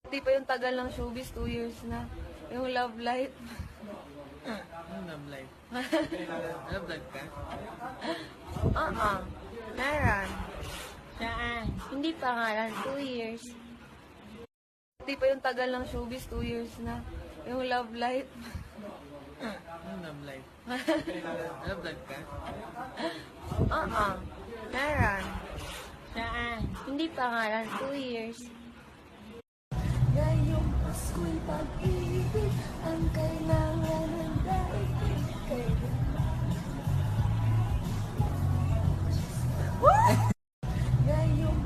Di pa yung tagal ng showbiz, 2 years na. Yung love life. Ano love life? Love life ka? Meron. Saan? Hindi pa nga lang, 2 years. Di pa yung tagal ng showbiz, 2 years na. Yung love life. Ano love life? Love life ka? Meron. Saan? Hindi pa nga lang, 2 years. Ngayong Pasko'y pag-ibig ang kailangan ng daigdig kayo. Ngayong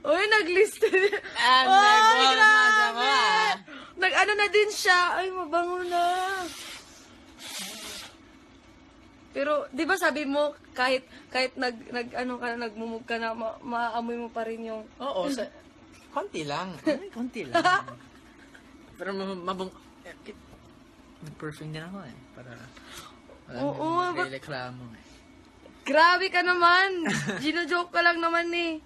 Uy, nag-list. Nag-ano na din siya. Ay, mabango na. Pero, di ba sabi mo, kahit nagmumug ka na, maamoy mo pa rin yung... Oo, konti lang. Konti lang. Pero mabang... Nag-perfume din ako eh. Para... Oo, Reklamo eh. Grabe ka naman. Gino-joke ka lang naman eh.